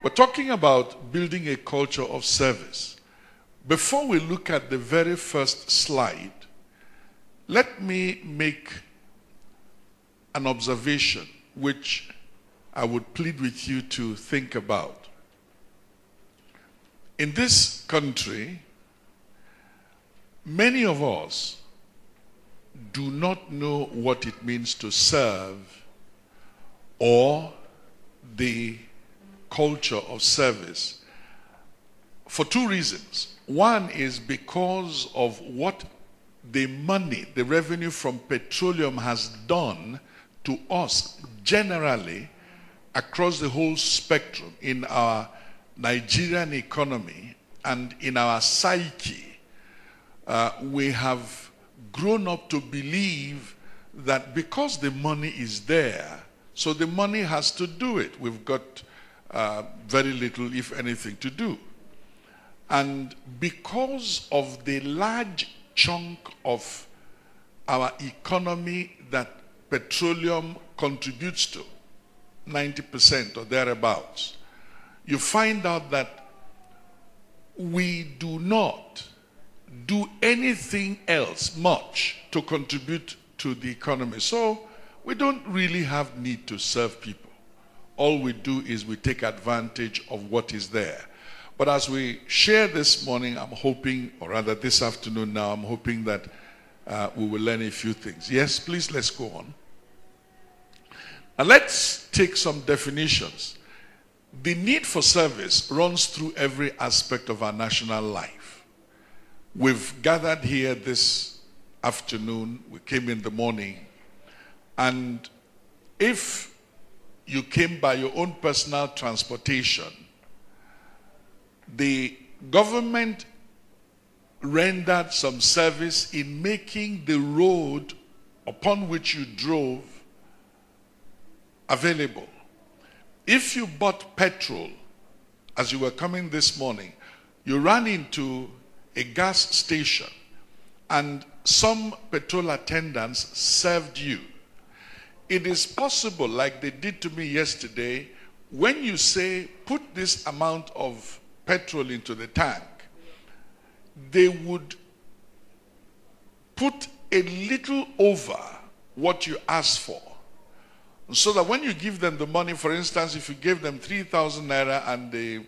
We're talking about building a culture of service. Before we look at the very first slide, let me make an observation which I would plead with you to think about. In this country, many of us do not know what it means to serve or the culture of service for two reasons. One is because of what the money, the revenue from petroleum has done to us generally across the whole spectrum in our Nigerian economy and in our psyche. We have grown up to believe that because the money is there, so the money has to do it. We've got very little, if anything, to do. And because of the large chunk of our economy that petroleum contributes to, 90% or thereabouts, you find out that we do not do anything else much to contribute to the economy. So we don't really have need to serve people. All we do is we take advantage of what is there. But as we share this morning, I'm hoping, or rather this afternoon now, I'm hoping that we will learn a few things. Yes, please, let's go on. Now let's take some definitions. The need for service runs through every aspect of our national life. We've gathered here this afternoon, we came in the morning, and if you came by your own personal transportation, the government rendered some service in making the road upon which you drove available. If you bought petrol as you were coming this morning, you ran into a gas station and some petrol attendants served you. It is possible, like they did to me yesterday, when you say, put this amount of petrol into the tank, they would put a little over what you asked for. So that when you give them the money, for instance, if you gave them 3,000 naira and they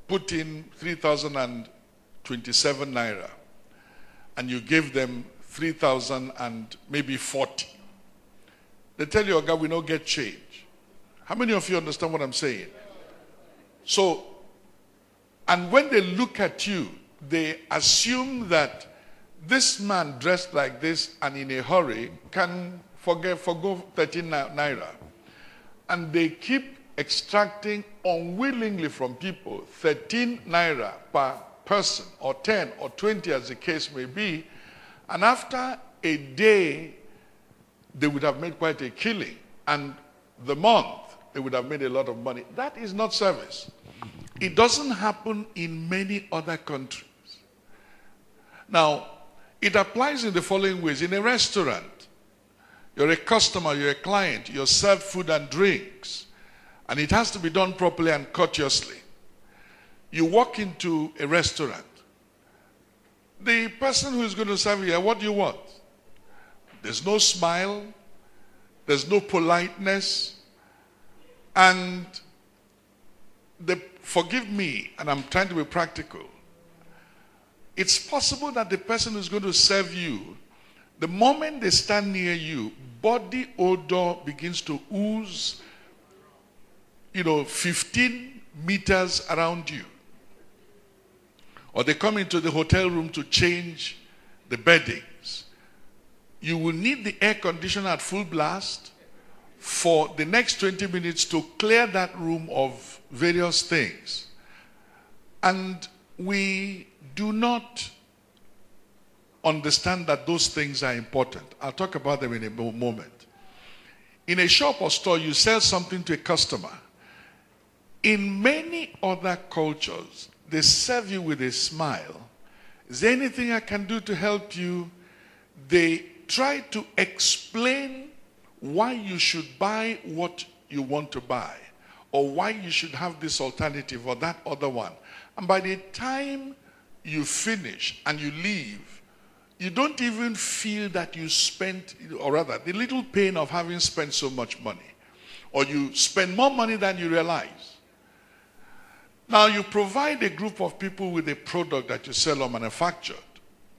put in 3,027 naira, and you gave them 3,000 and maybe 40, they tell you, "Okay, we don't get change." How many of you understand what I'm saying? So, and when they look at you, they assume that this man dressed like this and in a hurry can forgo 13 naira. And they keep extracting unwillingly from people 13 naira per person, or 10 or 20 as the case may be. And after a day, they would have made quite a killing. And the month, they would have made a lot of money. That is not service. It doesn't happen in many other countries. Now, it applies in the following ways. In a restaurant, you're a customer, you're a client, you're served food and drinks, and it has to be done properly and courteously. You walk into a restaurant. The person who is going to serve you, what do you want? There's no smile, there's no politeness, and forgive me, and I'm trying to be practical. It's possible that the person who's going to serve you, the moment they stand near you, body odor begins to ooze, 15 meters around you. Or they come into the hotel room to change the beddings. You will need the air conditioner at full blast for the next 20 minutes to clear that room of various things. And we do not understand that those things are important. I'll talk about them in a moment. In a shop or store, you sell something to a customer. In many other cultures, they serve you with a smile. Is there anything I can do to help you? They try to explain why you should buy what you want to buy. or why you should have this alternative or that other one. And by the time you finish and you leave, you don't even feel that you spent, or rather, the little pain of having spent so much money. Or you spend more money than you realize. Now you provide a group of people with a product that you sell or manufactured.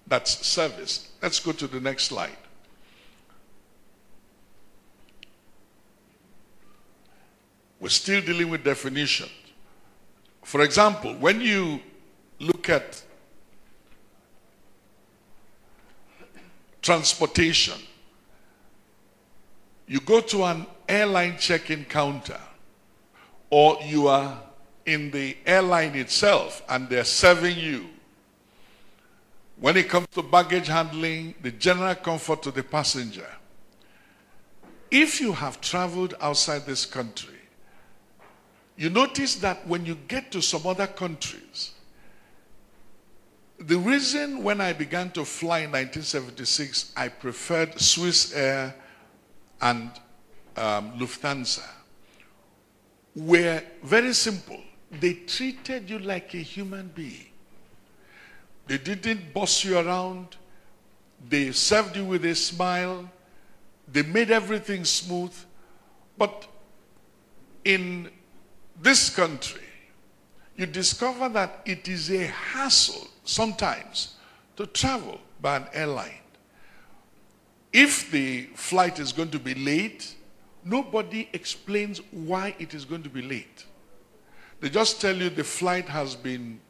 That's service. Let's go to the next slide. We're still dealing with definitions. For example, when you look at transportation, you go to an airline check-in counter, or you are in the airline itself and they're serving you. When it comes to baggage handling, the general comfort to the passenger. If you have traveled outside this country, you notice that when you get to some other countries, the reason when I began to fly in 1976, I preferred Swiss Air and Lufthansa, were very simple. They treated you like a human being. They didn't boss you around. They served you with a smile. They made everything smooth. But in this country, you discover that it is a hassle sometimes to travel by an airline. If the flight is going to be late, nobody explains why it is going to be late. They just tell you the flight has been,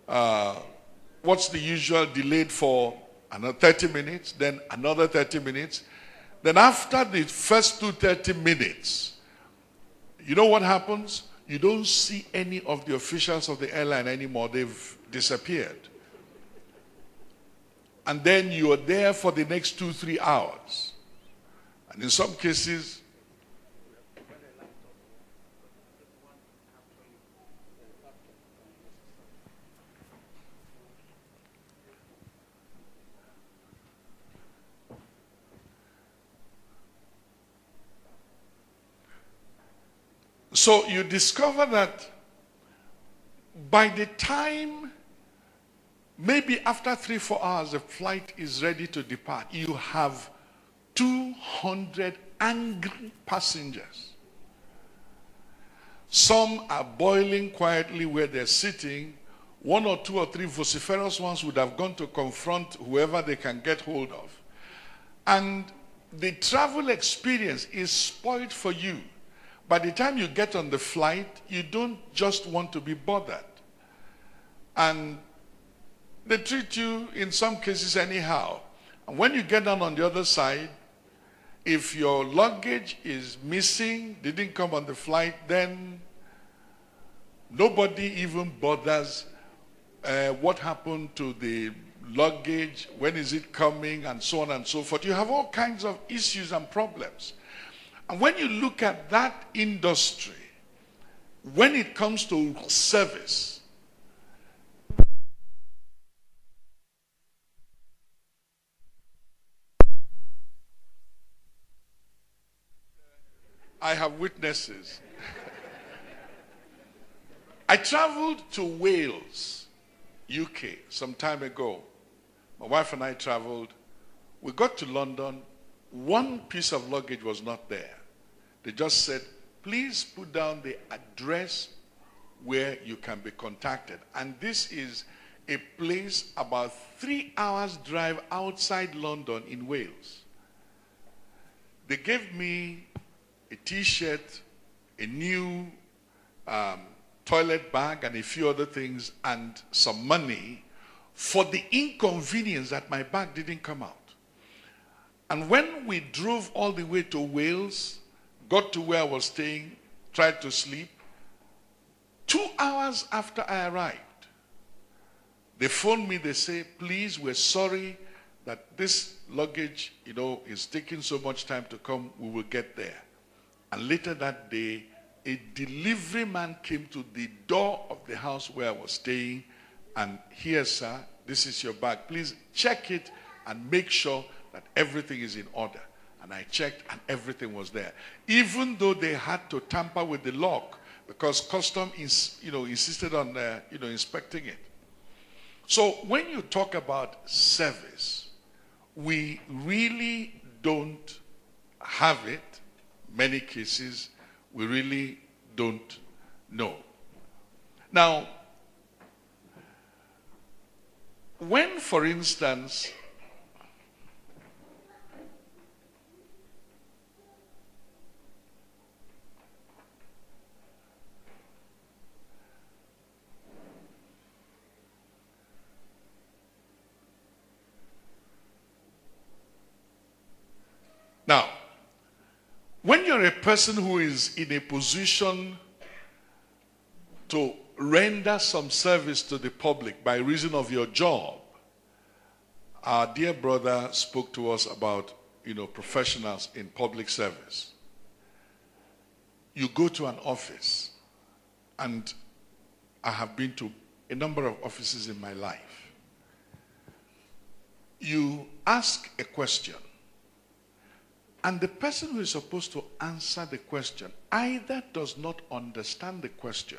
what's the usual, delayed for another 30 minutes, then another 30 minutes. Then after the first 30 minutes, you know what happens? You don't see any of the officials of the airline anymore. They've disappeared. And then you are there for the next 2-3 hours. And in some cases, so you discover that by the time, maybe after 3-4 hours, the flight is ready to depart, you have 200 angry passengers. Some are boiling quietly where they're sitting. 1 or 2 or 3 vociferous ones would have gone to confront whoever they can get hold of. And the travel experience is spoiled for you. By the time you get on the flight, you don't just want to be bothered. And they treat you in some cases anyhow. And when you get down on the other side, if your luggage is missing, didn't come on the flight, then nobody even bothers what happened to the luggage, when is it coming, and so on and so forth. You have all kinds of issues and problems. And when you look at that industry, when it comes to service, I have witnesses. I traveled to Wales, UK, some time ago. My wife and I traveled. We got to London. One piece of luggage was not there. They just said, please put down the address where you can be contacted. And this is a place about 3 hours drive outside London in Wales. They gave me a t-shirt, a new toilet bag, and a few other things, and some money for the inconvenience that my bag didn't come out. And when we drove all the way to Wales, got to where I was staying, tried to sleep, 2 hours after I arrived, they phoned me, they say, please, we're sorry that this luggage, is taking so much time to come, we will get there. And later that day, a delivery man came to the door of the house where I was staying, and here, sir, this is your bag. Please check it and make sure that everything is in order. And I checked and everything was there. Even though they had to tamper with the lock, because custom is, insisted on, inspecting it. So when you talk about service, we really don't have it. Many cases, we really don't know. Now, when, for instance, now, when you're a person who is in a position to render some service to the public by reason of your job, our dear brother spoke to us about, professionals in public service. You go to an office, and I have been to a number of offices in my life. You ask a question, and the person who is supposed to answer the question either does not understand the question,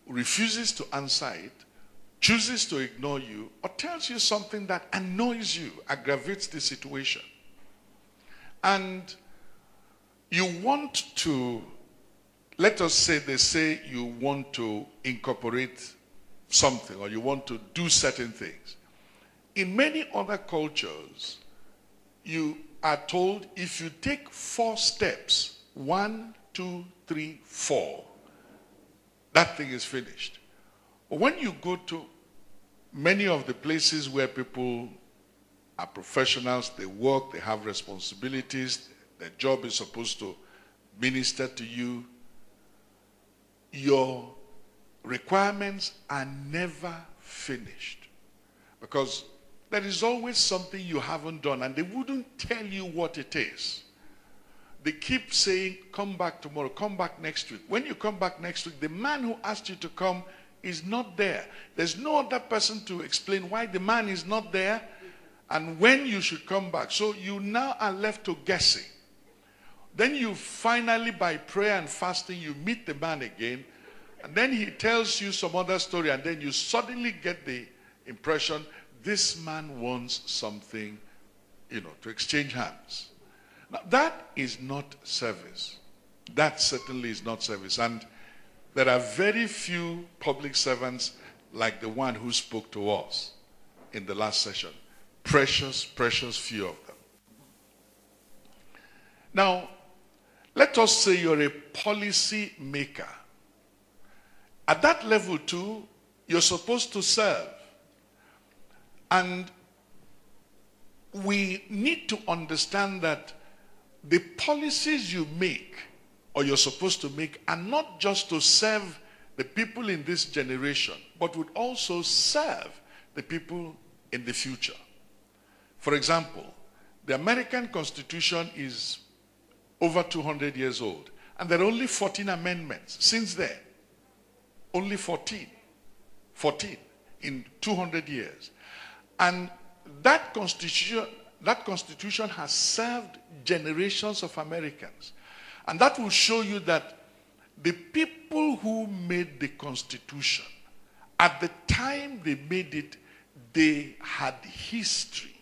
refuses to answer it, chooses to ignore you, or tells you something that annoys you, aggravates the situation. And you want to, let us say, they say you want to incorporate something, or you want to do certain things. In many other cultures, you are told if you take 4 steps, 1, 2, 3, 4, that thing is finished. But when you go to many of the places where people are professionals, they work, they have responsibilities, their job is supposed to minister to you, your requirements are never finished. Because there is always something you haven't done, and they wouldn't tell you what it is. They keep saying, come back tomorrow, come back next week. When you come back next week, the man who asked you to come is not there. There's no other person to explain why the man is not there and when you should come back. So you now are left to guessing. Then you finally, by prayer and fasting, you meet the man again, and then he tells you some other story, and then you suddenly get the impression this man wants something, to exchange hands. Now, that is not service. That certainly is not service. And there are very few public servants like the one who spoke to us in the last session. Precious, precious few of them. Now, let us say you're a policy maker. At that level too, you're supposed to serve. And we need to understand that the policies you make, or you're supposed to make, are not just to serve the people in this generation, but would also serve the people in the future. For example, the American Constitution is over 200 years old, and there are only 14 amendments since then. Only 14 in 200 years. And that constitution has served generations of Americans. And that will show you that the people who made the Constitution, at the time they made it, they had history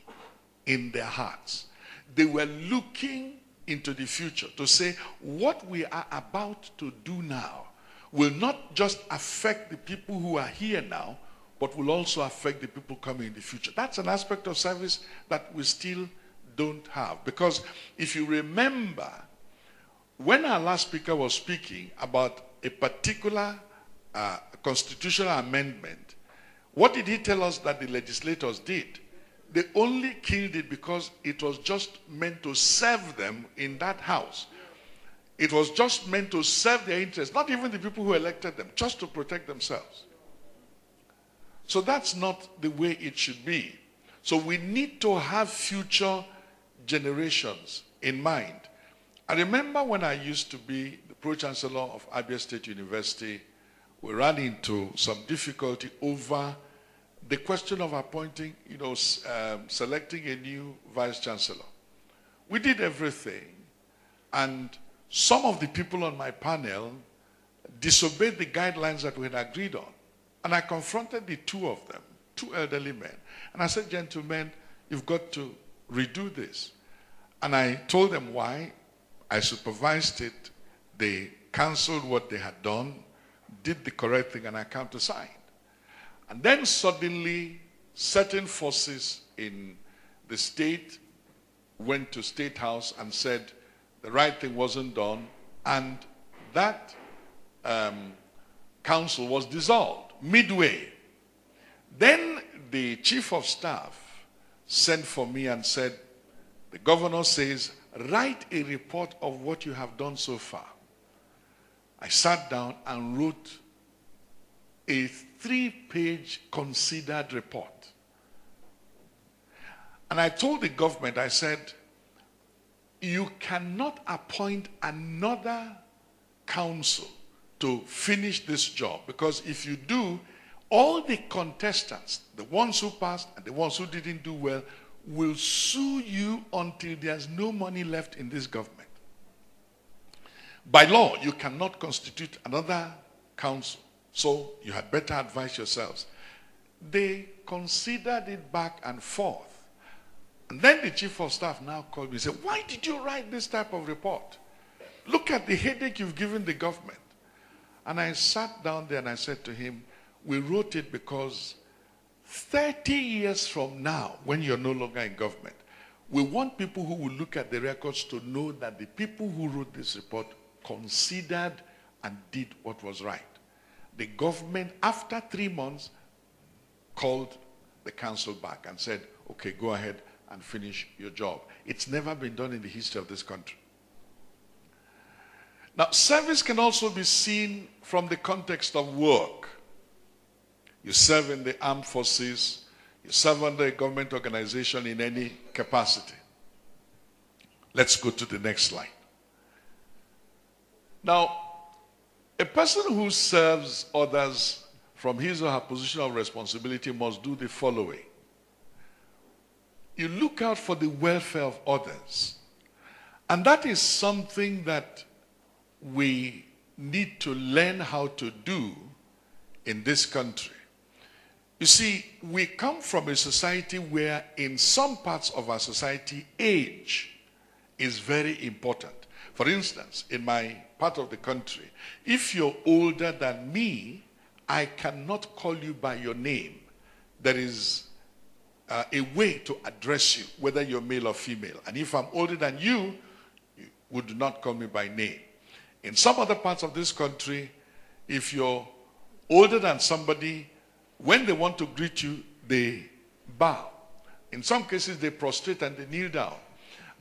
in their hearts. They were looking into the future to say, what we are about to do now will not just affect the people who are here now, but will also affect the people coming in the future. That's an aspect of service that we still don't have. Because if you remember, when our last speaker was speaking about a particular constitutional amendment, what did he tell us that the legislators did? They only killed it because it was just meant to serve them in that house. It was just meant to serve their interests, not even the people who elected them, just to protect themselves. So that's not the way it should be. So we need to have future generations in mind. I remember when I used to be the Pro-Chancellor of Abia State University, we ran into some difficulty over the question of appointing, selecting a new Vice-Chancellor. We did everything, and some of the people on my panel disobeyed the guidelines that we had agreed on. And I confronted the two of them, two elderly men. And I said, gentlemen, you've got to redo this. And I told them why. I supervised it. They canceled what they had done, did the correct thing, and I countersigned. And then suddenly, certain forces in the state went to State House and said the right thing wasn't done, and that council was dissolved midway. Then the chief of staff sent for me and said, the governor says, write a report of what you have done so far. I sat down and wrote a 3-page considered report. And I told the government, I said, you cannot appoint another council to finish this job, because if you do, all the contestants, the ones who passed and the ones who didn't do well, will sue you until there's no money left in this government. By law, you cannot constitute another council, so you had better advise yourselves. They considered it back and forth. And then the chief of staff now called me and said, why did you write this type of report? Look at the headache you've given the government. And I sat down there and I said to him, we wrote it because 30 years from now, when you're no longer in government, we want people who will look at the records to know that the people who wrote this report considered and did what was right. The government, after 3 months, called the council back and said, okay, go ahead and finish your job. It's never been done in the history of this country. Now, service can also be seen from the context of work. You serve in the armed forces, you serve under a government organization in any capacity. Let's go to the next slide. Now, a person who serves others from his or her position of responsibility must do the following. You look out for the welfare of others. And that is something that we need to learn how to do in this country. You see, we come from a society where in some parts of our society, age is very important. For instance, in my part of the country, if you're older than me, I cannot call you by your name. There is a way to address you, whether you're male or female. And if I'm older than you, you would not call me by name. In some other parts of this country, if you're older than somebody, when they want to greet you, they bow. In some cases, they prostrate and they kneel down.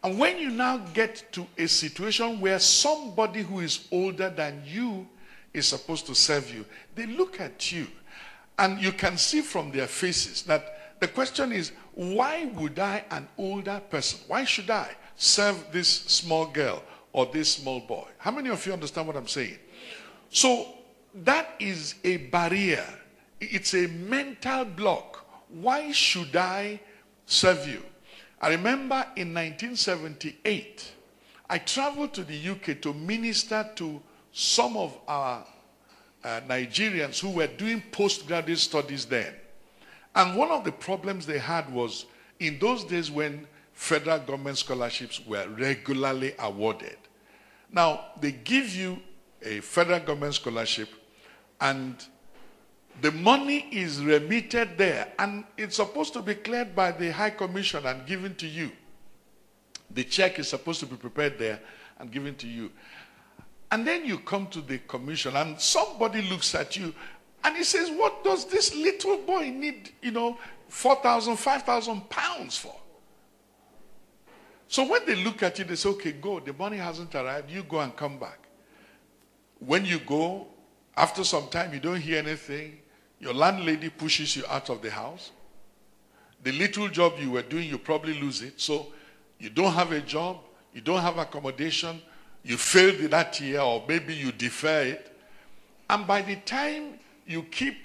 And when you now get to a situation where somebody who is older than you is supposed to serve you, they look at you. And you can see from their faces that the question is, why would I, an older person, why should I serve this small girl or this small boy? How many of you understand what I'm saying? So that is a barrier. It's a mental block. Why should I serve you? I remember in 1978, I traveled to the UK to minister to some of our Nigerians who were doing postgraduate studies then. And one of the problems they had was, in those days when federal government scholarships were regularly awarded. Now, they give you a federal government scholarship and the money is remitted there, and it's supposed to be cleared by the High Commission and given to you. The check is supposed to be prepared there and given to you. And then you come to the commission and somebody looks at you and he says, what does this little boy need, 4,000, 5,000 pounds for? So when they look at you, they say, okay, go. The money hasn't arrived. You go and come back. When you go, after some time, you don't hear anything. Your landlady pushes you out of the house. The little job you were doing, you probably lose it. So you don't have a job. You don't have accommodation. You failed that year, or maybe you defer it. And by the time you keep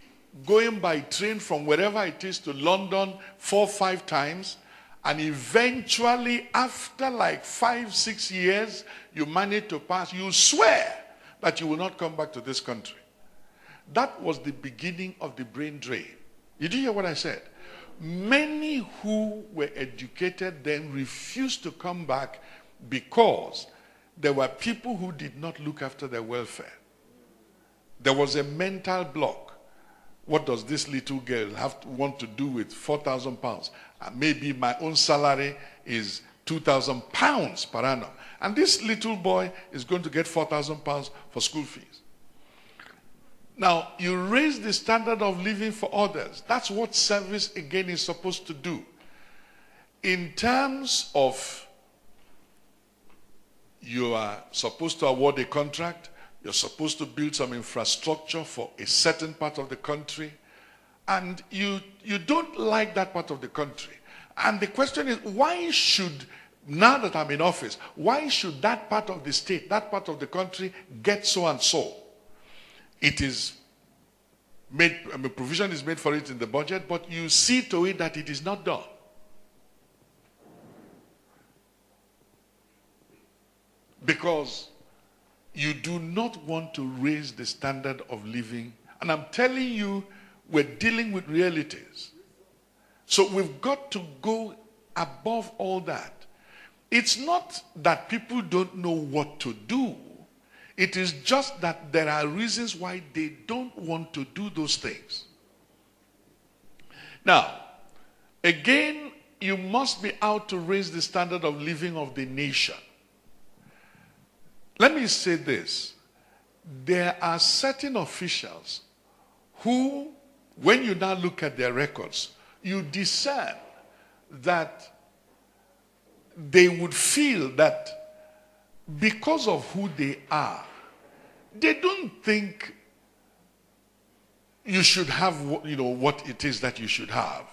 going by train from wherever it is to London 4 or 5 times, and eventually after like 5, 6 years, you manage to pass, you swear that you will not come back to this country. That was the beginning of the brain drain. Did you hear what I said? Many who were educated then refused to come back because there were people who did not look after their welfare. There was a mental block. What does this little girl want to do with 4,000 pounds? Maybe my own salary is 2,000 pounds per annum. And this little boy is going to get 4,000 pounds for school fees. Now, you raise the standard of living for others. That's what service, again, is supposed to do. In terms of you are supposed to award a contract, you're supposed to build some infrastructure for a certain part of the country, and you don't like that part of the country. And the question is, why should, now that I'm in office, why should that part of the state, that part of the country get so and so? It is made, provision is made for it in the budget, but you see to it that it is not done. Because you do not want to raise the standard of living. And I'm telling you, we're dealing with realities. So we've got to go above all that. It's not that people don't know what to do. It is just that there are reasons why they don't want to do those things. Now, again, you must be out to raise the standard of living of the nation. Let me say this. There are certain officials who, when you now look at their records, you discern that they would feel that because of who they are, they don't think you should have, what it is that you should have.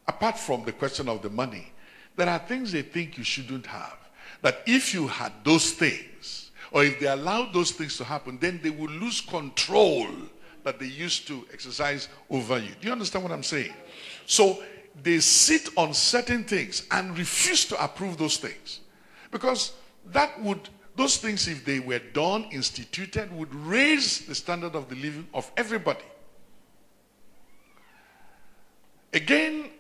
Apart from the question of the money, there are things they think you shouldn't have. That if you had those things, or if they allowed those things to happen, then they will lose control that they used to exercise over you. Do you understand what I'm saying? So they sit on certain things and refuse to approve those things. Because those things, if they were done, instituted, would raise the standard of the living of everybody. Again,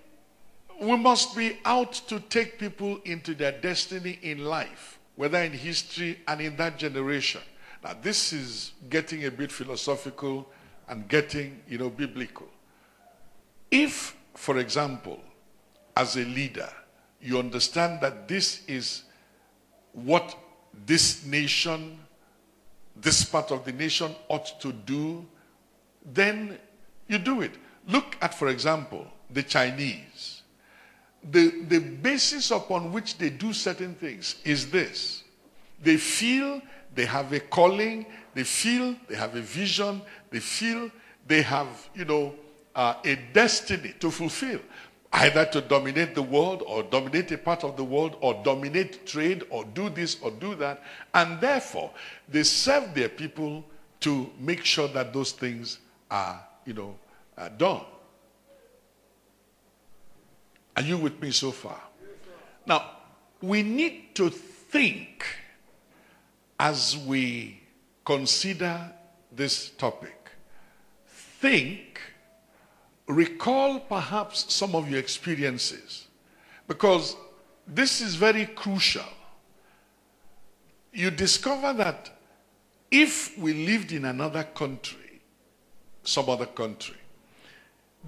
we must be out to take people into their destiny in life, whether in history and in that generation. Now, this is getting a bit philosophical and getting, biblical. If, for example, as a leader, you understand that this is what this nation, this part of the nation ought to do, then you do it. Look at, for example, the Chinese. The basis upon which they do certain things is this. They feel they have a calling, they feel they have a vision, they feel they have, a destiny to fulfill. Either to dominate the world, or dominate a part of the world, or dominate trade, or do this or do that. And therefore, they serve their people to make sure that those things are, done. Are you with me so far? Now, we need to think as we consider this topic. Think, recall perhaps some of your experiences, because this is very crucial. You discover that if we lived in another country, some other country,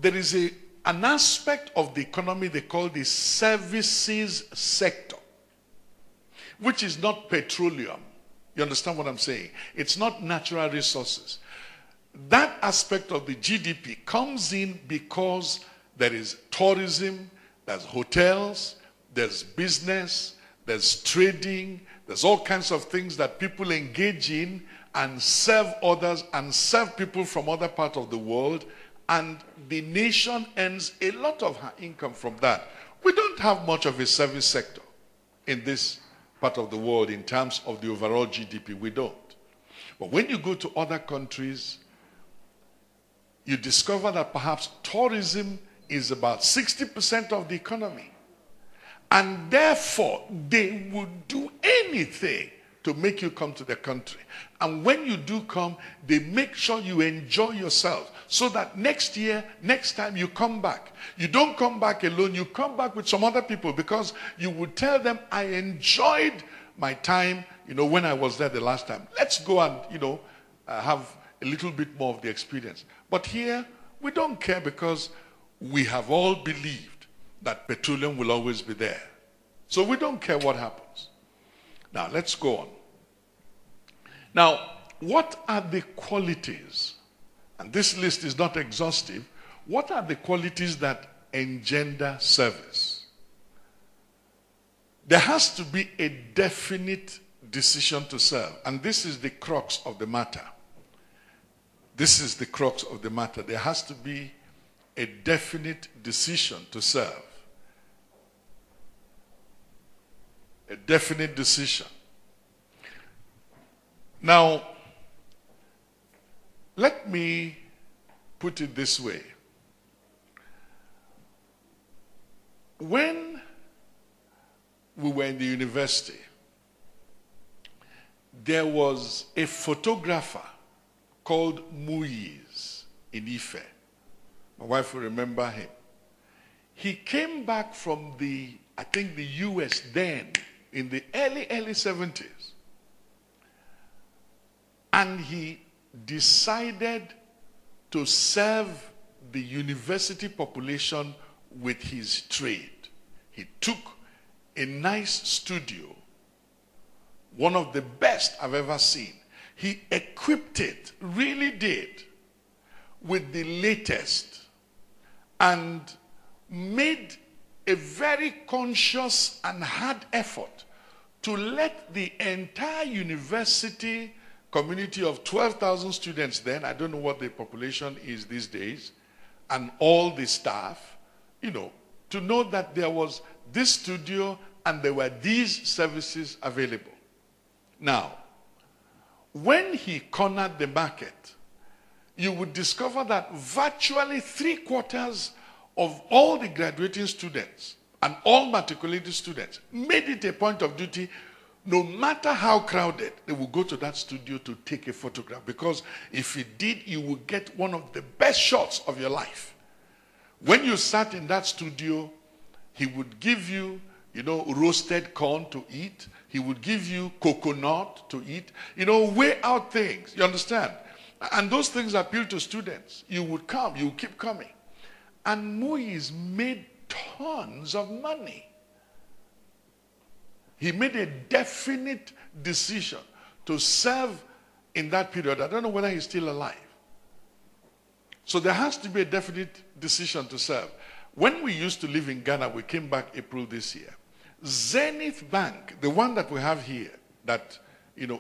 there is an aspect of the economy they call the services sector, which is not petroleum. You understand what I'm saying? It's not natural resources. That aspect of the GDP comes in because there is tourism, there's hotels, there's business, there's trading, there's all kinds of things that people engage in and serve others and serve people from other parts of the world, and the nation earns a lot of her income from that. We don't have much of a service sector in this part of the world in terms of the overall GDP. We don't. But when you go to other countries, you discover that perhaps tourism is about 60% of the economy. And therefore, they would do anything to make you come to the country. And when you do come, they make sure you enjoy yourself so that next year, next time you come back, you don't come back alone, you come back with some other people because you would tell them, I enjoyed my time, when I was there the last time. Let's go and, have a little bit more of the experience. But here, we don't care because we have all believed that petroleum will always be there. So we don't care what happens. Now, let's go on. Now, what are the qualities? And this list is not exhaustive. What are the qualities that engender service? There has to be a definite decision to serve. And this is the crux of the matter. This is the crux of the matter. There has to be a definite decision to serve. A definite decision. Now, let me put it this way. When we were in the university, there was a photographer called Muiz in Ife. My wife will remember him. He came back from the US then, in the early 70s. And he decided to serve the university population with his trade. He took a nice studio, one of the best I've ever seen. He equipped it, really did, with the latest and made a very conscious and hard effort to let the entire university community of 12,000 students then, I don't know what the population is these days, and all the staff, to know that there was this studio and there were these services available. Now, when he cornered the market, you would discover that virtually 3/4 of all the graduating students and all matriculated students made it a point of duty, no matter how crowded, they will go to that studio to take a photograph. Because if he did, you will get one of the best shots of your life. When you sat in that studio, he would give you, roasted corn to eat. He would give you coconut to eat. Weigh out things. You understand? And those things appeal to students. You would come. You would keep coming. And Muiz made tons of money. He made a definite decision to serve in that period. I don't know whether he's still alive. So there has to be a definite decision to serve. When we used to live in Ghana, we came back April this year. Zenith Bank, the one that we have here, that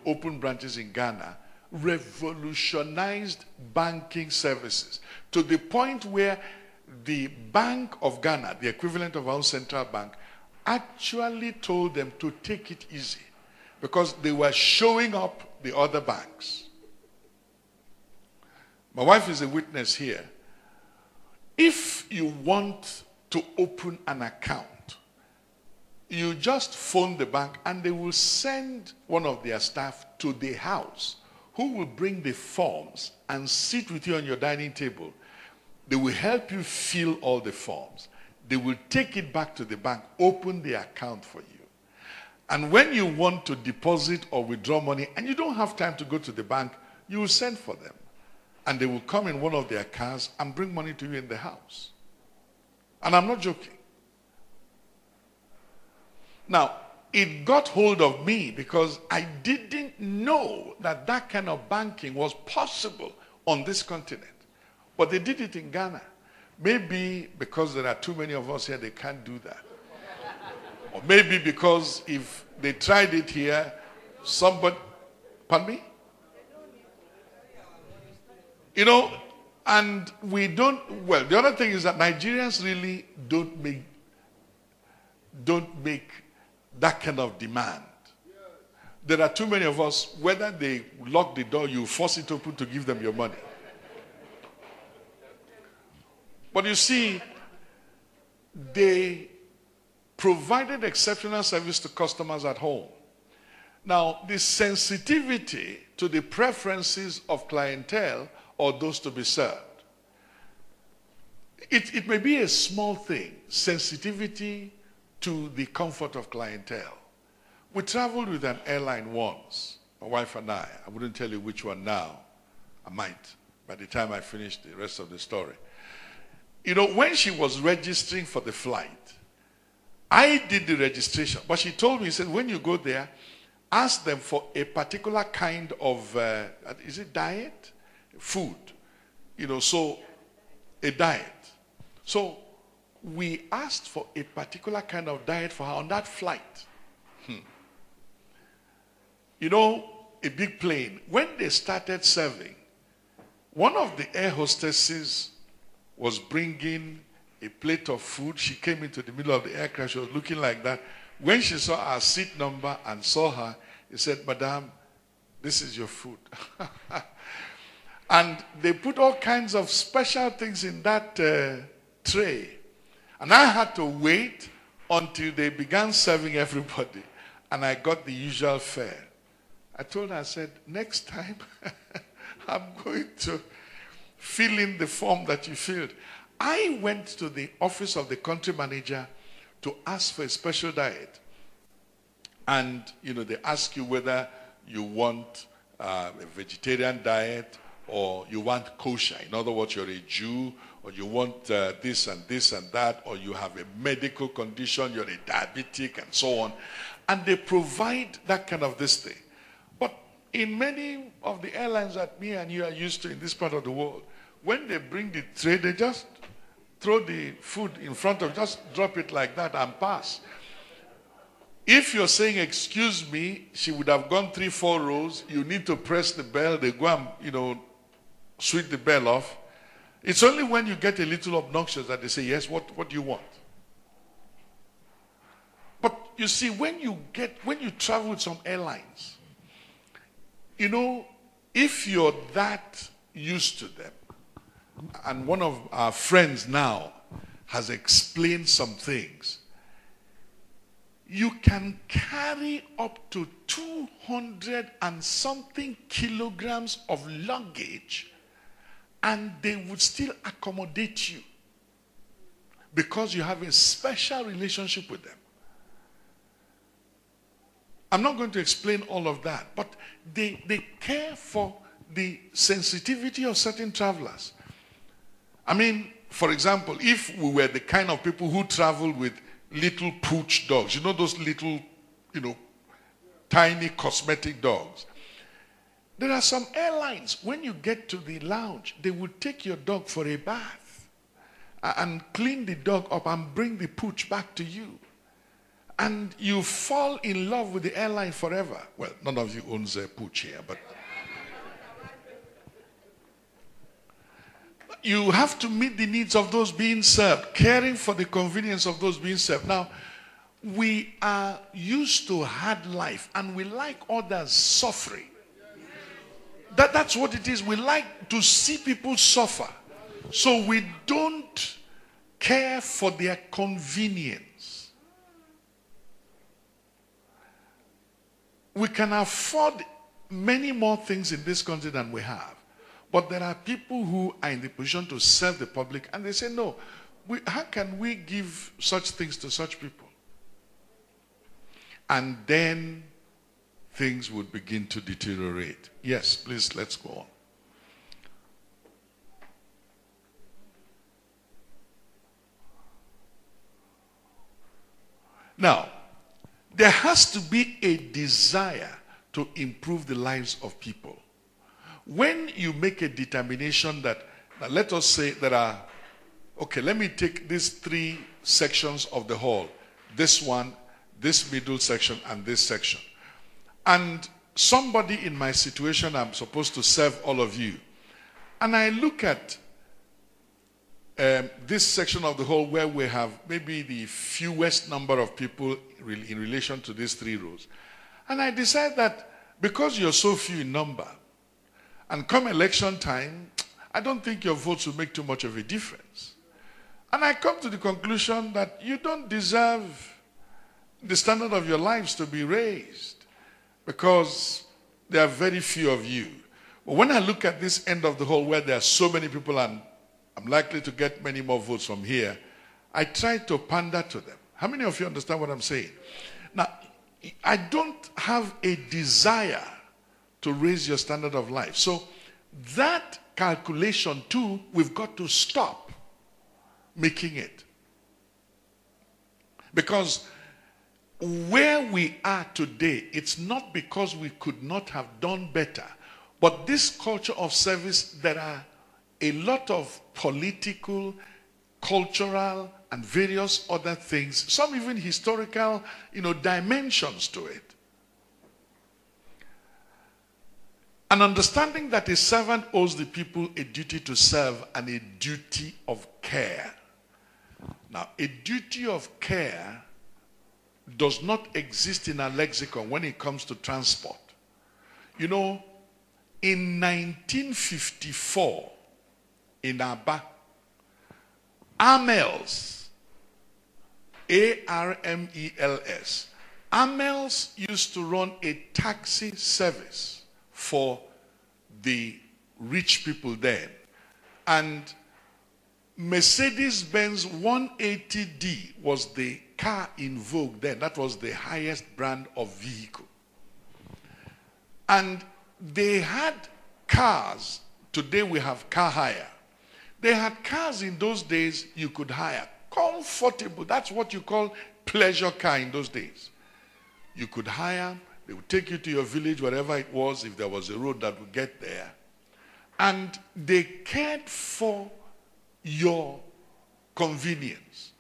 opened branches in Ghana, revolutionized banking services to the point where the Bank of Ghana, the equivalent of our own central bank, actually told them to take it easy because they were showing up the other banks. My wife is a witness here. If you want to open an account, you just phone the bank and they will send one of their staff to the house who will bring the forms and sit with you on your dining table. They will help you fill all the forms. They will take it back to the bank, open the account for you. And when you want to deposit or withdraw money and you don't have time to go to the bank, you will send for them. And they will come in one of their cars and bring money to you in the house. And I'm not joking. Now, it got hold of me because I didn't know that that kind of banking was possible on this continent. But they did it in Ghana. Maybe because there are too many of us here, they can't do that. Or maybe because if they tried it here, somebody... Pardon me? And we don't... Well, the other thing is that Nigerians really don't make that kind of demand. There are too many of us, whether they lock the door, you force it open to give them your money. But you see, they provided exceptional service to customers at home. Now, the sensitivity to the preferences of clientele or those to be served. It may be a small thing, sensitivity to the comfort of clientele. We traveled with an airline once, my wife and I wouldn't tell you which one now. I might, by the time I finish the rest of the story. You know, when she was registering for the flight, I did the registration, but she told me, she said, when you go there, ask them for a particular kind of, is it diet? Food. You know, so a diet. So we asked for a particular kind of diet for her on that flight. You know, a big plane, when they started serving, one of the air hostesses was bringing a plate of food. She came into the middle of the aircraft. She was looking like that. When she saw our seat number and saw her, he said, "Madam, this is your food." And they put all kinds of special things in that tray. And I had to wait until they began serving everybody. And I got the usual fare. I told her, I said, next time, I'm going to fill in the form that you filled. I went to the office of the country manager to ask for a special diet. And, you know, they ask you whether you want a vegetarian diet or you want kosher. In other words, you're a Jew, or you want this and that, or you have a medical condition, you're a diabetic, and so on. And they provide that kind of this thing. But in many of the airlines that me and you are used to in this part of the world, when they bring the tray, they just throw the food in front of, just drop it like that and pass. If you're saying, excuse me, she would have gone 3-4 rows. You need to press the bell. They go and, you know, switch the bell off. It's only when you get a little obnoxious that they say, yes, what do you want? But you see, when you travel with some airlines, you know, if you're that used to them, and one of our friends now has explained some things, you can carry up to 200 and something kilograms of luggage and they would still accommodate you because you have a special relationship with them. I'm not going to explain all of that, but they care for the sensitivity of certain travelers. I mean, for example, if we were the kind of people who travel with little pooch dogs, you know those little, you know, tiny cosmetic dogs. There are some airlines, when you get to the lounge, they will take your dog for a bath and clean the dog up and bring the pooch back to you. And you fall in love with the airline forever. Well, none of you owns a pooch here, but you have to meet the needs of those being served, caring for the convenience of those being served. Now, we are used to hard life and we like others suffering. That's what it is. We like to see people suffer. So we don't care for their convenience. We can afford many more things in this country than we have. But there are people who are in the position to serve the public and they say, no, how can we give such things to such people? And then things would begin to deteriorate. Yes, please, let's go on. Now, there has to be a desire to improve the lives of people. When you make a determination that, now let us say there are, okay, let me take these 3 sections of the hall. This one, this middle section, and this section. And somebody in my situation, I'm supposed to serve all of you. And I look at this section of the hall where we have maybe the fewest number of people in relation to these 3 rows. And I decide that because you're so few in number, and come election time, I don't think your votes will make too much of a difference. And I come to the conclusion that you don't deserve the standard of your lives to be raised. because there are very few of you. But when I look at this end of the hall where there are so many people and I'm likely to get many more votes from here, I try to pander to them. How many of you understand what I'm saying? Now, I don't have a desire to raise your standard of life. So that calculation too, we've got to stop making it. Because where we are today, it's not because we could not have done better, but this culture of service, there are a lot of political, cultural, and various other things, some even historical, dimensions to it. An understanding that a servant owes the people a duty to serve and a duty of care. Now, a duty of care does not exist in our lexicon when it comes to transport. In 1954, in Aba, Amels, A-R-M-E-L-S, Amels used to run a taxi service for the rich people then. And Mercedes-Benz 180D was the car in vogue then. That was the highest brand of vehicle. And they had cars. Today we have car hire. They had cars in those days you could hire. Comfortable. That's what you call pleasure car in those days. You could hire. They would take you to your village, wherever it was, if there was a road that would get there. And they cared for your convenience.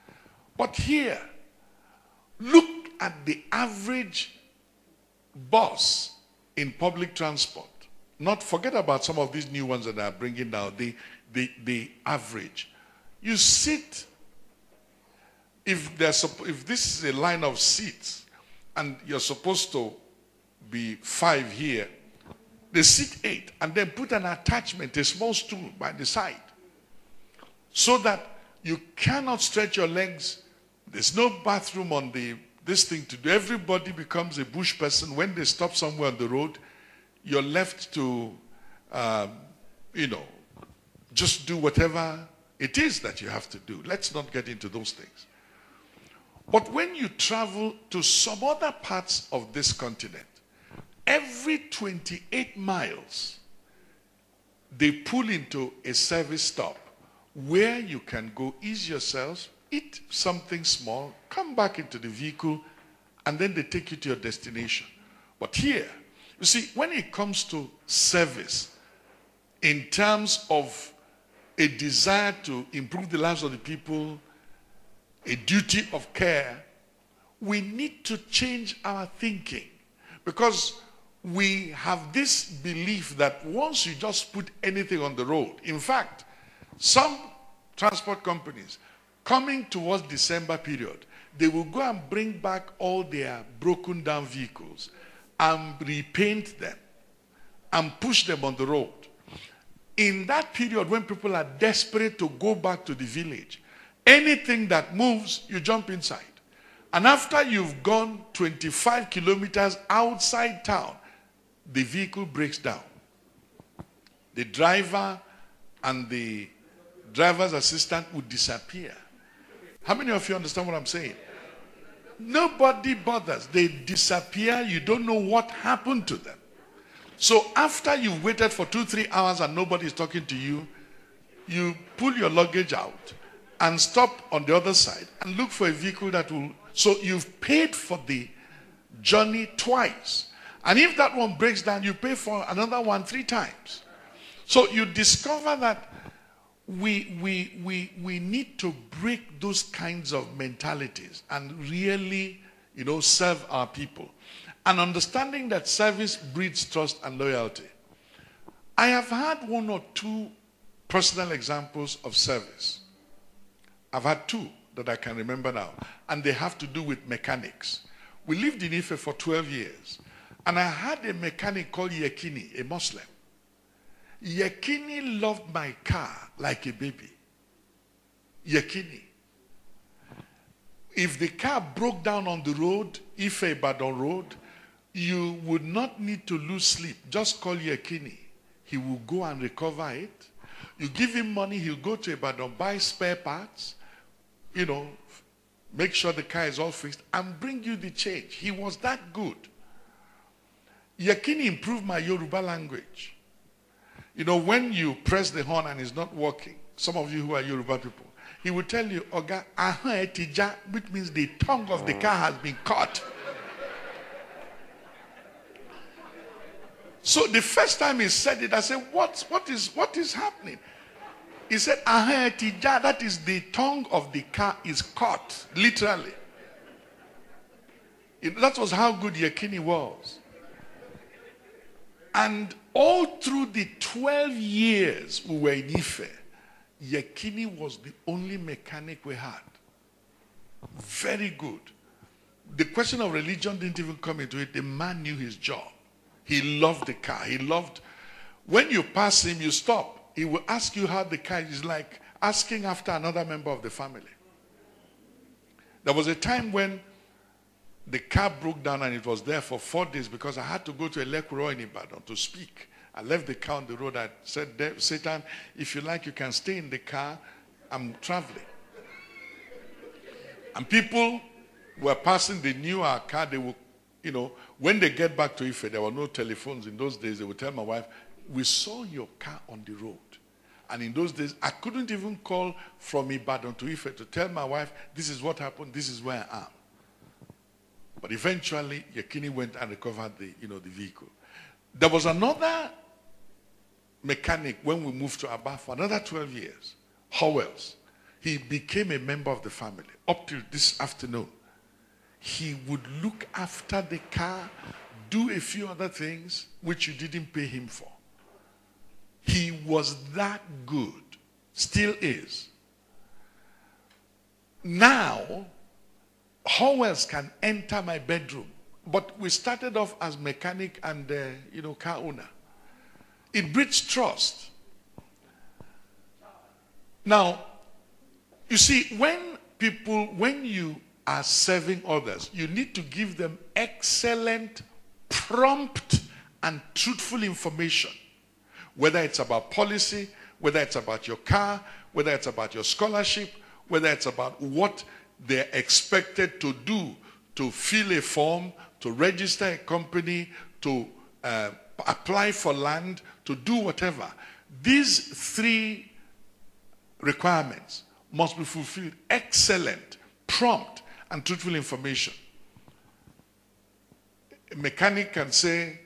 But here, look at the average bus in public transport. Forget about some of these new ones that are bringing down the average. You sit, if this is a line of seats and you're supposed to be 5 here, they sit 8 and then put an attachment, a small stool by the side, so that you cannot stretch your legs. There's no bathroom on this thing to do. Everybody becomes a bush person. When they stop somewhere on the road, you're left to, just do whatever it is that you have to do. Let's not get into those things. But when you travel to some other parts of this continent, every 28 miles, they pull into a service stop where you can go ease yourselves, eat something small, come back into the vehicle, and then they take you to your destination. But here, you see, when it comes to service, in terms of a desire to improve the lives of the people, a duty of care, we need to change our thinking. Because we have this belief that once you just put anything on the road, in fact, some transport companies, coming towards December period, they will go and bring back all their broken down vehicles and repaint them and push them on the road. In that period when people are desperate to go back to the village, anything that moves, you jump inside. And after you've gone 25 kilometers outside town, the vehicle breaks down. The driver and the driver's assistant would disappear. How many of you understand what I'm saying? Nobody bothers. They disappear. You don't know what happened to them. So after you've waited for 2-3 hours and nobody's talking to you, you pull your luggage out and stop on the other side and look for a vehicle that will... So you've paid for the journey twice. And if that one breaks down, you pay for another one 3 times. So you discover that we need to break those kinds of mentalities and really, serve our people. And understanding that service breeds trust and loyalty. I have had 1 or 2 personal examples of service. I've had 2 that I can remember now. And they have to do with mechanics. We lived in Ife for 12 years. And I had a mechanic called Yekini, a Muslim. Yekini loved my car like a baby. Yekini. If the car broke down on the road, Ife Ibadan road, you would not need to lose sleep. Just call Yekini. He will go and recover it. You give him money, he'll go to Ibadan, buy spare parts, make sure the car is all fixed, and bring you the change. He was that good. Yekini improved my Yoruba language. When you press the horn and it's not working, some of you who are Yoruba people, he will tell you, Oga, aha etija, which means the tongue of the car has been cut. So the first time he said it, I said, what is happening? He said, aha etija, that is the tongue of the car is cut, literally. That was how good Yekini was. And all through the 12 years we were in Ife, Yekini was the only mechanic we had. Very good. The question of religion didn't even come into it. The man knew his job. He loved the car. When you pass him, you stop. He will ask you how the car is, like asking after another member of the family. There was a time when the car broke down and it was there for 4 days because I had to go to Elekuro in Ibadan to speak. I left the car on the road. I said, Satan, if you like, you can stay in the car. I'm traveling. And people were passing, they knew our car. They would, when they get back to Ife, there were no telephones. In those days, they would tell my wife, we saw your car on the road. And in those days, I couldn't even call from Ibadan to Ife to tell my wife, this is what happened, this is where I am. But eventually, Yekini went and recovered the vehicle. There was another mechanic when we moved to Aba for another 12 years. Howells. He became a member of the family. Up till this afternoon, he would look after the car, do a few other things which you didn't pay him for. He was that good. Still is. Now, Howells can enter my bedroom. But we started off as mechanic and, car owner. It breeds trust. Now, you see, when you are serving others, you need to give them excellent, prompt, and truthful information. Whether it's about policy, whether it's about your car, whether it's about your scholarship, whether it's about what they're expected to do to fill a form, to register a company, to apply for land, to do whatever. These 3 requirements must be fulfilled. Excellent, prompt, and truthful information. A mechanic can say,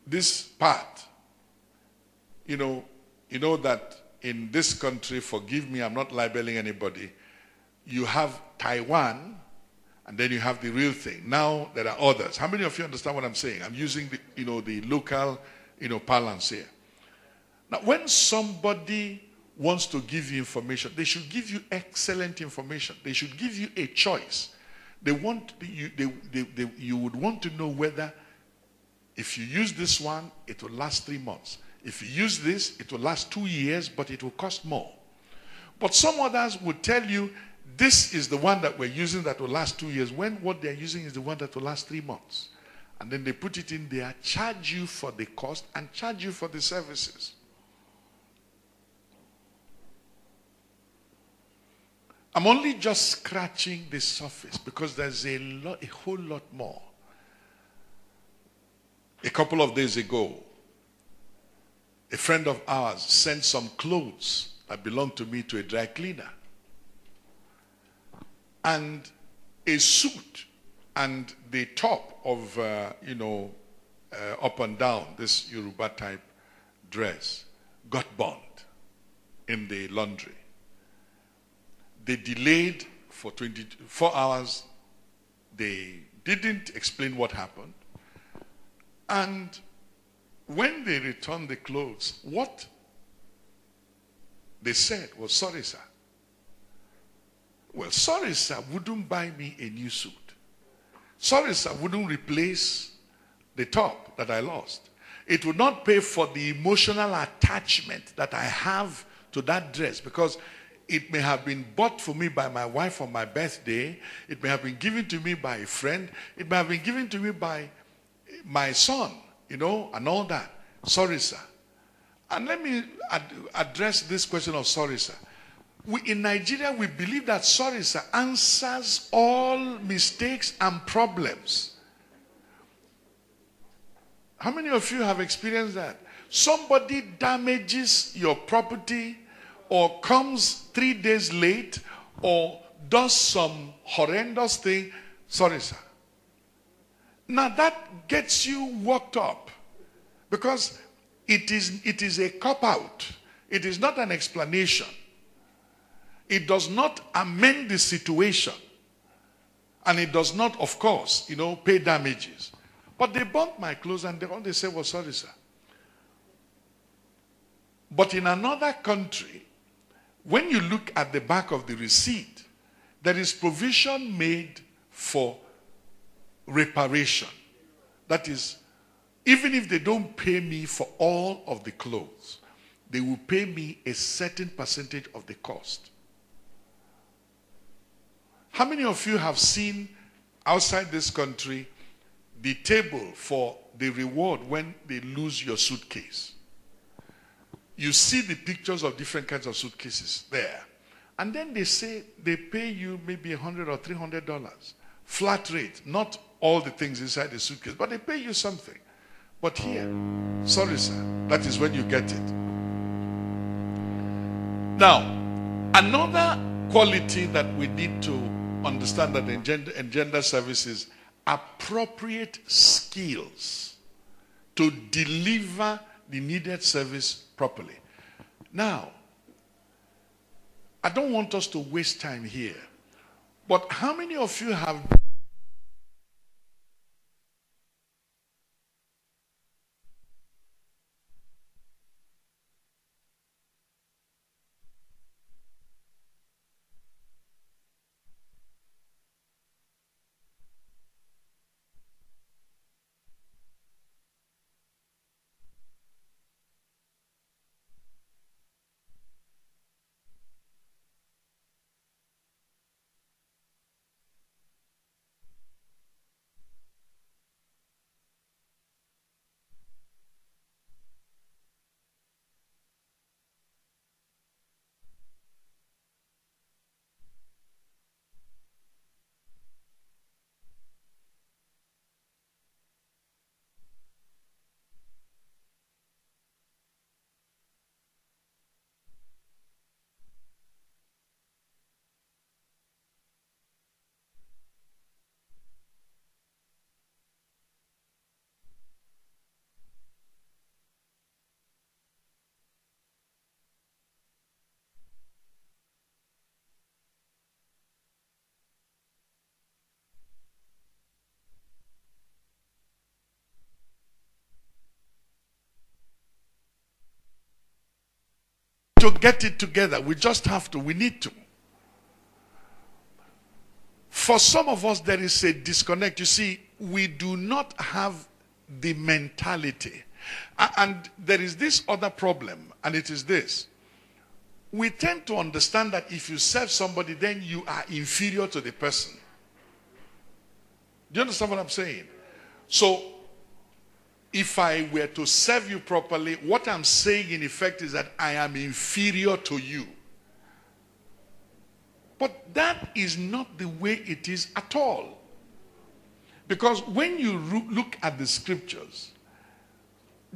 this part, you know that in this country, forgive me, I'm not libeling anybody, you have Taiwan, and then you have the real thing. Now there are others. How many of you understand what I'm saying? I'm using the local, parlance here. Now, when somebody wants to give you information, they should give you excellent information. They should give you a choice. You would want to know whether if you use this one, it will last 3 months. If you use this, it will last 2 years, but it will cost more. But some others would tell you, this is the one that we're using that will last 2 years, when what they're using is the one that will last 3 months. And then they put it in there, charge you for the cost, and charge you for the services. I'm only just scratching the surface because there's a whole lot more. A couple of days ago, a friend of ours sent some clothes that belonged to me to a dry cleaner. And a suit and the top of, up and down, this Yoruba type dress, got burned in the laundry. They delayed for 24 hours. They didn't explain what happened. And when they returned the clothes, what they said was, sorry, sir. Well, sorry, sir, wouldn't buy me a new suit. Sorry, sir, wouldn't replace the top that I lost. It would not pay for the emotional attachment that I have to that dress, because it may have been bought for me by my wife on my birthday. It may have been given to me by a friend. It may have been given to me by my son, and all that. Sorry, sir. And let me address this question of sorry, sir. In Nigeria, we believe that sorry, sir, answers all mistakes and problems. How many of you have experienced that? Somebody damages your property or comes 3 days late or does some horrendous thing. Sorry, sir. Now that gets you worked up because it is a cop-out. It is not an explanation. It does not amend the situation. And it does not, of course, pay damages. But they burnt my clothes and all they said was, sorry, sir. But in another country, when you look at the back of the receipt, there is provision made for reparation. That is, even if they don't pay me for all of the clothes, they will pay me a certain percentage of the cost. How many of you have seen outside this country the table for the reward when they lose your suitcase? You see the pictures of different kinds of suitcases there. And then they say they pay you maybe $100 or $300. Flat rate, not all the things inside the suitcase, but they pay you something. But here, sorry sir, that is when you get it. Now, another quality that we need to understand that engender services, appropriate skills to deliver the needed service properly. Now, I don't want us to waste time here, but how many of you have to get it together? We just have to. We need to. For some of us, there is a disconnect. You see, we do not have the mentality. And there is this other problem, and it is this. We tend to understand that if you serve somebody, then you are inferior to the person. Do you understand what I'm saying? So, if I were to serve you properly, what I'm saying in effect is that I am inferior to you. But that is not the way it is at all. Because when you look at the scriptures,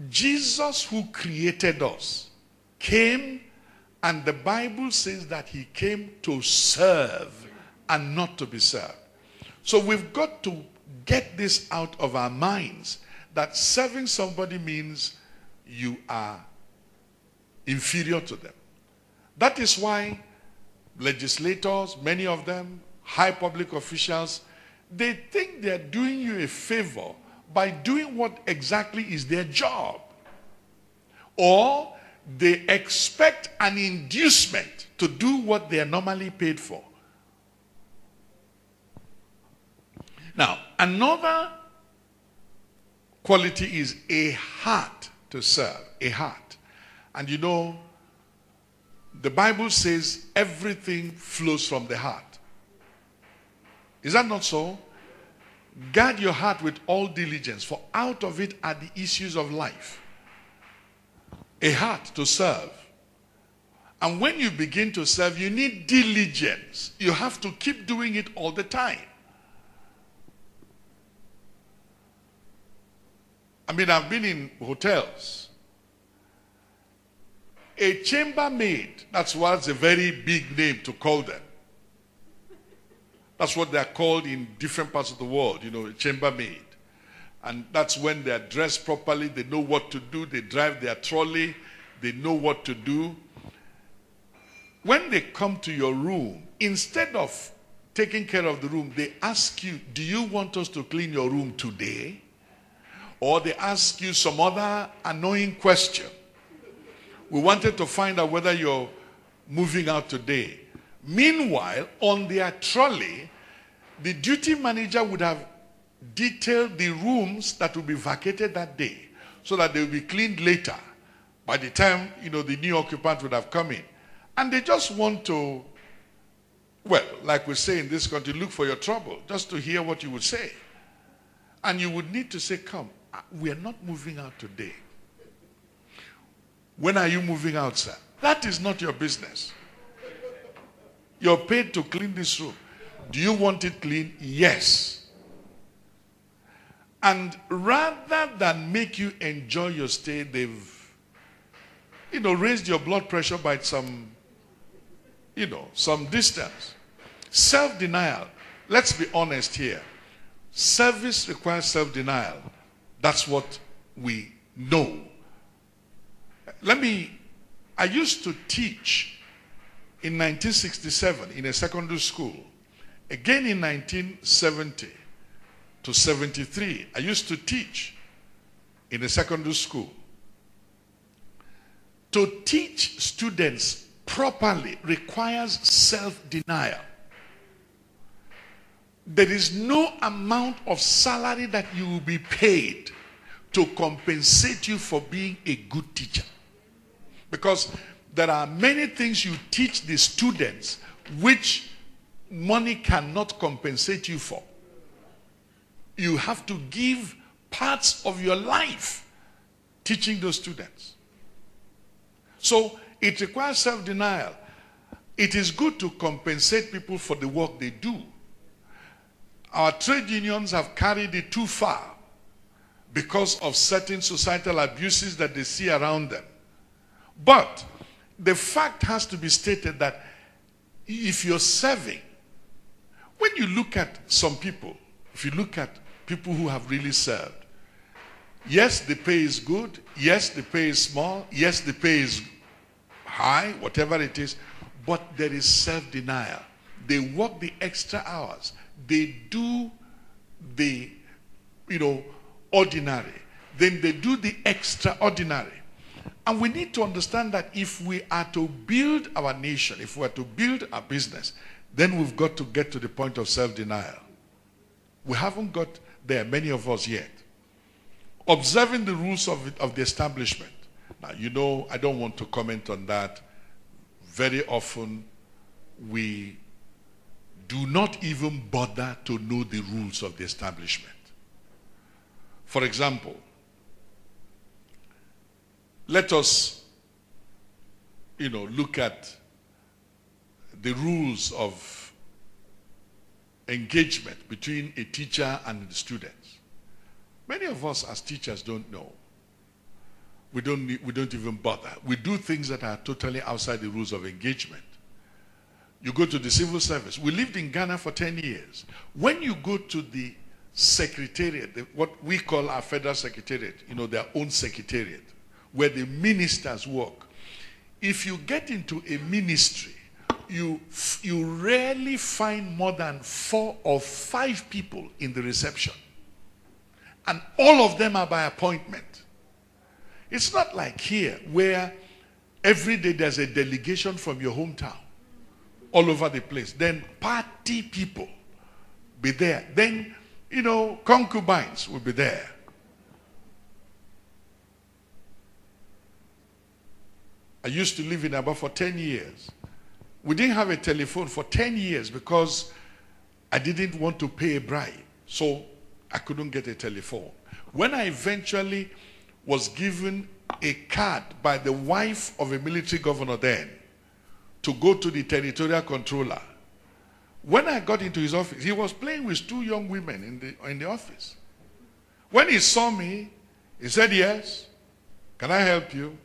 Jesus, who created us, came, and the Bible says that he came to serve and not to be served. So we've got to get this out of our minds, that serving somebody means you are inferior to them. That is why legislators, many of them, high public officials, they think they're doing you a favor by doing what exactly is their job. Or they expect an inducement to do what they are normally paid for. Now, another quality is a heart to serve, a heart. And you know, The Bible says everything flows from the heart. Is that not so? Guard your heart with all diligence, for out of it are the issues of life. A heart to serve. And when you begin to serve, you need diligence. You have to keep doing it all the time. I mean, I've been in hotels. A chambermaid, that's what's a very big name to call them. That's what they're called in different parts of the world, you know, a chambermaid. And that's when they're dressed properly, they know what to do, they drive their trolley, they know what to do. When they come to your room, instead of taking care of the room, they ask you, do you want us to clean your room today? Or they ask you some other annoying question. We wanted to find out whether you're moving out today. Meanwhile, on their trolley, the duty manager would have detailed the rooms that will be vacated that day so that they will be cleaned later by the time, you know, the new occupant would have come in. And they just want to, well, like we say in this country, look for your trouble, just to hear what you would say. And you would need to say, come, we are not moving out today. When are you moving out, sir? That is not your business. You're paid to clean this room. Do you want it clean? Yes. And rather than make you enjoy your stay, they've, you know, raised your blood pressure by some, you know, some distance. Self-denial. Let's be honest here. Service requires self-denial. That's what we know. I used to teach in 1967 in a secondary school. Again in 1970 to 73, I used to teach in a secondary school. To teach students properly requires self-denial. There is no amount of salary that you will be paid to compensate you for being a good teacher. Because there are many things you teach the students which money cannot compensate you for. You have to give parts of your life teaching those students. So it requires self-denial. It is good to compensate people for the work they do. Our trade unions have carried it too far because of certain societal abuses that they see around them. But the fact has to be stated that if you're serving, when you look at some people, if you look at people who have really served, yes, the pay is good, yes, the pay is small, yes, the pay is high, whatever it is, but there is self-denial. They work the extra hours. They do the, you know, ordinary. Then they do the extraordinary. And we need to understand that if we are to build our nation, if we are to build our business, then we've got to get to the point of self-denial. We haven't got there, many of us yet. Observing the rules of the establishment. Now, you know, I don't want to comment on that. Very often, we do not even bother to know the rules of the establishment. For example, let us, you know, look at the rules of engagement between a teacher and the students. Many of us as teachers don't know. We don't even bother. We do things that are totally outside the rules of engagement. You go to the civil service. We lived in Ghana for 10 years. When you go to the secretariat, what we call our federal secretariat, you know, their own secretariat, where the ministers work. If you get into a ministry, you rarely find more than 4 or 5 people in the reception. And all of them are by appointment. It's not like here where every day there's a delegation from your hometown all over the place. Then party people be there. Then, you know, concubines will be there. I used to live in Aba for 10 years. We didn't have a telephone for 10 years because I didn't want to pay a bribe. So I couldn't get a telephone. When I eventually was given a card by the wife of a military governor then to go to the territorial controller, when I got into his office, he was playing with two young women in the office. When he saw me, he said, "Yes, can I help you?"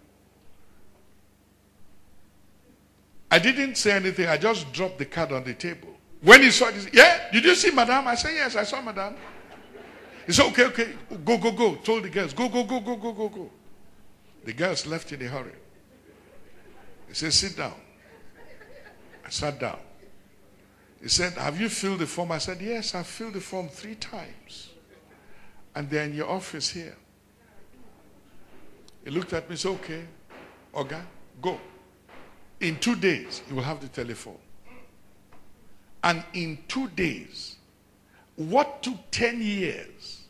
I didn't say anything. I just dropped the card on the table. When he saw it, he said, "Yeah, did you see Madame?" I said, "Yes, I saw Madame." He said, okay, go. Told the girls, go. The girls left in a hurry. He said, "Sit down." I sat down. He said, "Have you filled the form?" I said, "Yes, I've filled the form 3 times. And they're in your office here." He looked at me and said, "Okay, Oga, go. In 2 days, you will have the telephone." And in 2 days, what took 10 years,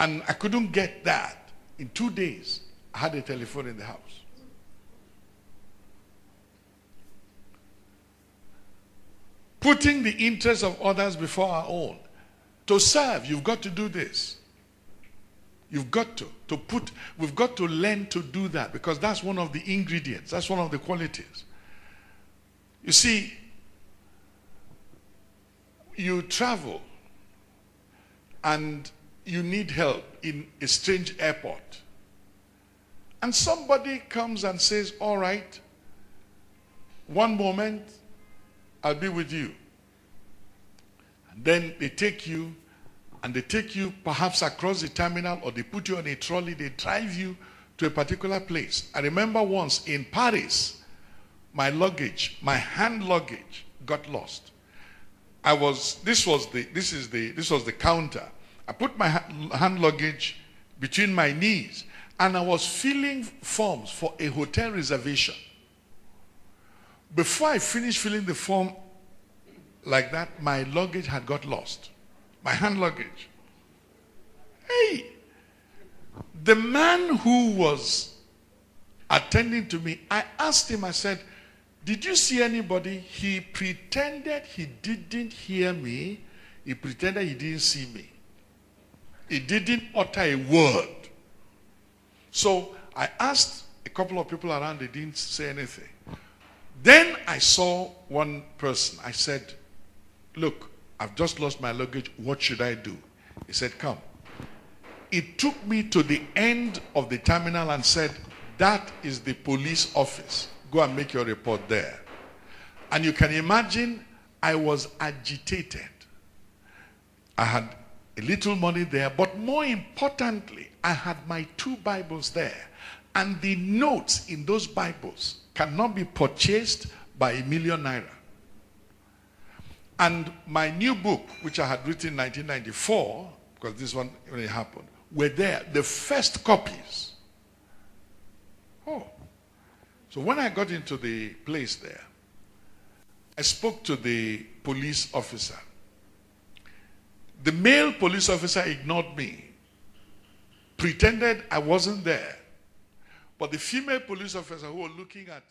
and I couldn't get that, in 2 days, I had a telephone in the house. Putting the interests of others before our own. To serve, you've got to do this. You've got to put, we've got to learn to do that, because that's one of the ingredients, that's one of the qualities. You see, you travel and you need help in a strange airport. And somebody comes and says, "All right, one moment, I'll be with you." And then they take you, and they take you perhaps across the terminal, or they put you on a trolley, they drive you to a particular place. I remember once in Paris, my luggage, my hand luggage got lost. This was the counter. I put my hand luggage between my knees, and I was filling forms for a hotel reservation. Before I finished filling the form like that, my luggage had got lost. My hand luggage. Hey, the man who was attending to me, I asked him, I said, "Did you see anybody?" He pretended he didn't hear me. He pretended he didn't see me. He didn't utter a word. So I asked a couple of people around, they didn't say anything. Then I saw one person. I said, "Look, I've just lost my luggage. What should I do?" He said, "Come." It took me to the end of the terminal and said, "That is the police office. Go and make your report there." And you can imagine, I was agitated. I had a little money there, but more importantly, I had my 2 Bibles there. And the notes in those Bibles cannot be purchased by ₦1,000,000. And my new book, which I had written in 1994, because this one only happened, were there, the first copies. Oh. So when I got into the place there, I spoke to the police officer. The male police officer ignored me, pretended I wasn't there. But the female police officer who was looking at